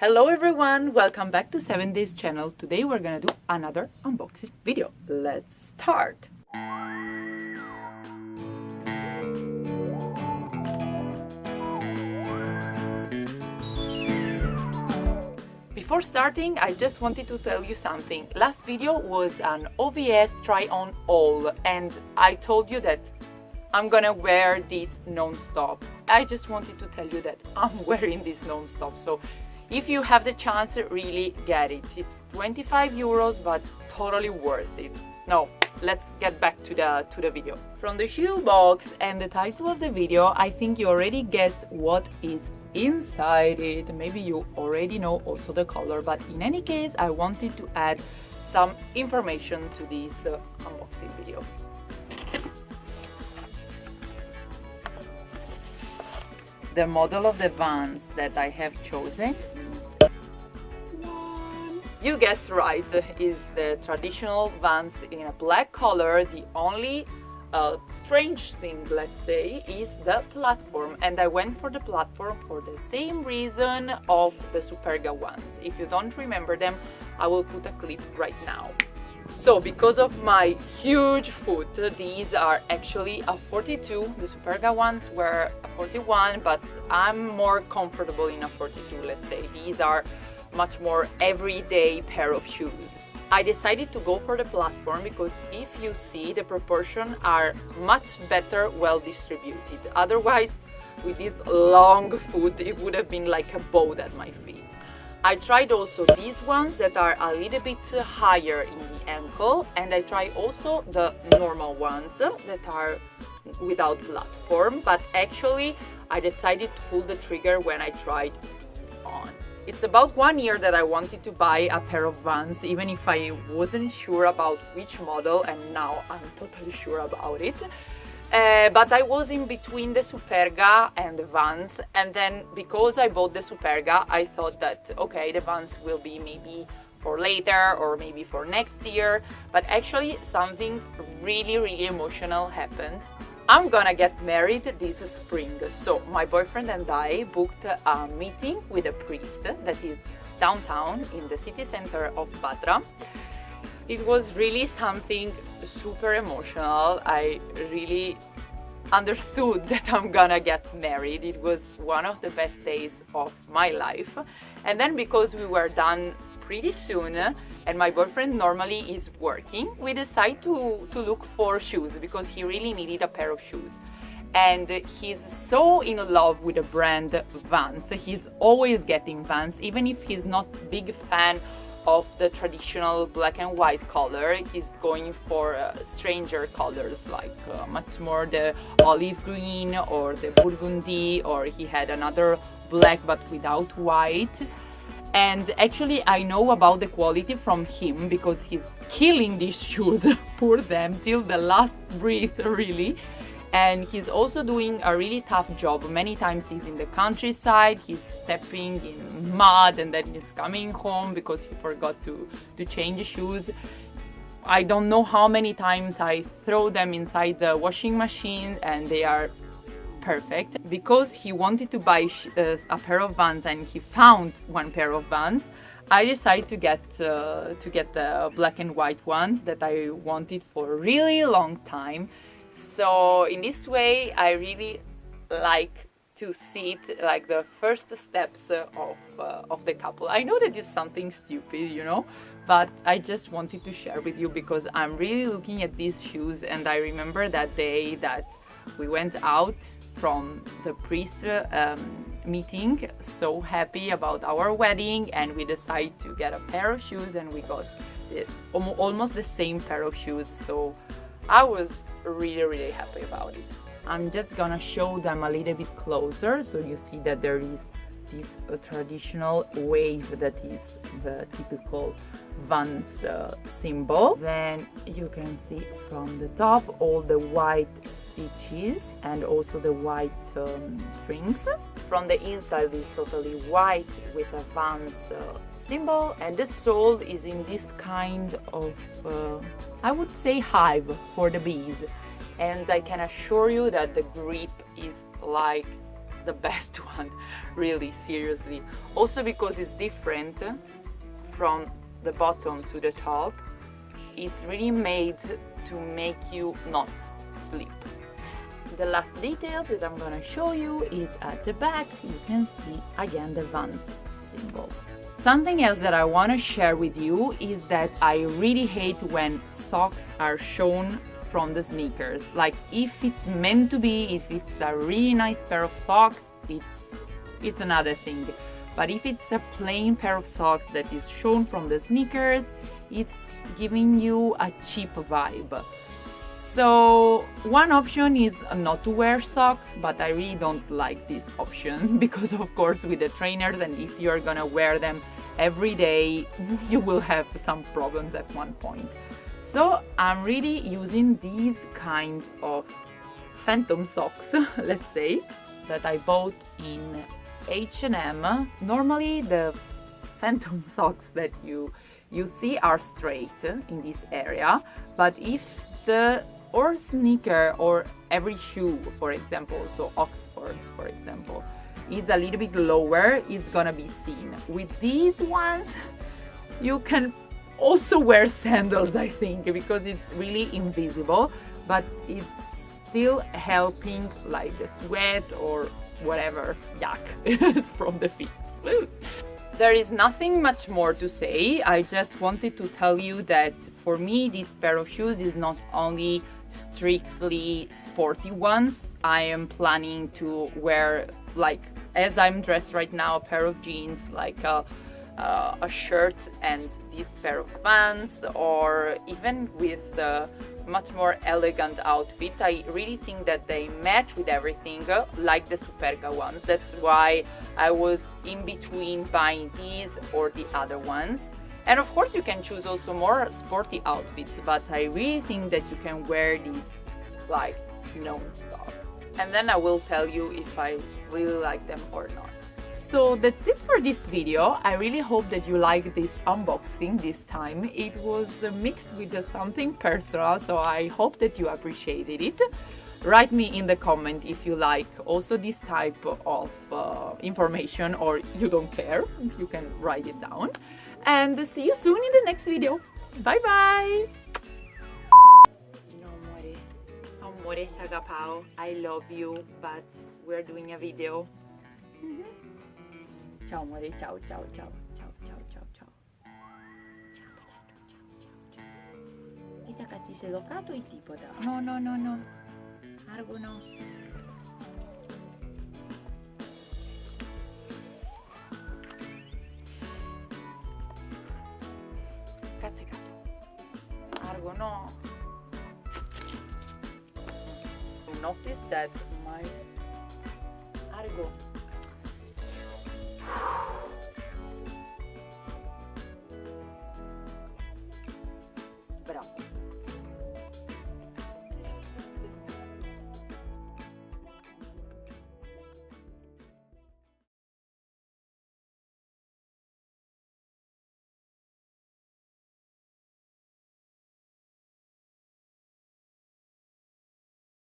Hello everyone, welcome back to 7 Days channel. Today we're gonna do another unboxing video. Let's start! Before starting, I just wanted to tell you something. Last video was an OVS try on haul and I told you that I'm gonna wear this non-stop. I just wanted to tell you that I'm wearing this non-stop, so if you have the chance, really get it. It's 25 euros, but totally worth it. No, let's get back to the video. From the shoe box and the title of the video, I think you already guessed what is inside it. Maybe you already know also the color, but in any case, I wanted to add some information to this unboxing video. The model of the Vans that I have chosen, you guessed right, is the traditional Vans in a black color. The only strange thing, let's say, is the platform, and I went for the platform for the same reason of the Superga ones. If you don't remember them, I will put a clip right now. So because of my huge foot, these are actually a 42. The Superga ones were a 41, but I'm more comfortable in a 42, let's say. These are much more everyday pair of shoes. I decided to go for the platform because if you see, the proportions are much better, well distributed. Otherwise, with this long foot, it would have been like a boat at my feet. I tried also these ones that are a little bit higher in the ankle, and I tried also the normal ones that are without platform, but actually I decided to pull the trigger when I tried these on. It's about 1 year that I wanted to buy a pair of Vans, even if I wasn't sure about which model, and now I'm totally sure about it. But I was in between the Superga and the Vans, and then because I bought the Superga, I thought that okay, the Vans will be maybe for later or maybe for next year, but actually something really emotional happened. I'm gonna get married this spring, so my boyfriend and I booked a meeting with a priest that is downtown in the city center of Patra. It was really something super emotional. I really understood that I'm gonna get married. It was one of the best days of my life. And then because we were done pretty soon and my boyfriend normally is working, we decided to look for shoes because he really needed a pair of shoes. And he's so in love with the brand Vans. He's always getting Vans, even if he's not a big fan of the traditional black and white color. He's going for stranger colors, like much more the olive green or the burgundy, or he had another black but without white. And actually I know about the quality from him because he's killing these shoes for them till the last breath, really. And he's also doing a really tough job. Many times he's in the countryside, he's stepping in mud, and then he's coming home because he forgot to change shoes. I don't know how many times I throw them inside the washing machine and they are perfect. Because he wanted to buy a pair of Vans and he found one pair of Vans, I decided to get the black and white ones that I wanted for a really long time. So in this way, I really like to see it like the first steps of the couple. I know that it's something stupid, you know, but I just wanted to share with you because I'm really looking at these shoes, and I remember that day that we went out from the priest meeting, so happy about our wedding, and we decided to get a pair of shoes, and we got this almost the same pair of shoes. So I was really happy about it. I'm just gonna show them a little bit closer so you see that there is this traditional wave that is the typical Vans symbol. Then you can see from the top all the white stitches and also the white strings. From the inside is totally white with a Vans symbol, and the sole is in this kind of I would say hive for the bees, and I can assure you that the grip is like the best one, really, seriously. Also because it's different from the bottom to the top. It's really made to make you not sleep. The last details that I'm gonna show you is at the back. You can see again the Vans symbol. Something else that I want to share with you is that I really hate when socks are shown from the sneakers. Like, if it's meant to be, if it's a really nice pair of socks, it's another thing. But if it's a plain pair of socks that is shown from the sneakers, it's giving you a cheap vibe. So one option is not to wear socks, but I really don't like this option because, of course, with the trainers, and if you're gonna wear them every day, you will have some problems at one point. So I'm really using these kind of phantom socks, let's say, that I bought in H&M. Normally the phantom socks that you see are straight in this area, but if the or sneaker or every shoe, for example, so Oxfords, for example, is a little bit lower, is gonna be seen. With these ones, you can also wear sandals, I think, because it's really invisible, but it's still helping like the sweat or whatever yuck from the feet. There is nothing much more to say. I just wanted to tell you that for me, this pair of shoes is not only strictly sporty ones. I am planning to wear, like, as I'm dressed right now, a pair of jeans, like a shirt and this pair of Vans, or even with a much more elegant outfit. I really think that they match with everything, like the Superga ones. That's why I was in between buying these or the other ones. And of course you can choose also more sporty outfits, but I really think that you can wear these like non-stop. And then I will tell you if I really like them or not. So that's it for this video. I really hope that you liked this unboxing this time. It was mixed with something personal, so I hope that you appreciated it. Write me in the comment if you like also this type of information, or you don't care. You can write it down. And see you soon in the next video. Bye bye! No, amore. Amore, sagapao. I love you, but we're doing a video. Ciao, amore. Ciao, ciao, ciao. Ciao, ciao, ciao, ciao. I tak ci się lokato i ti poda. No, no, no, no. Argo, no. Argo, no. Notice that my Argo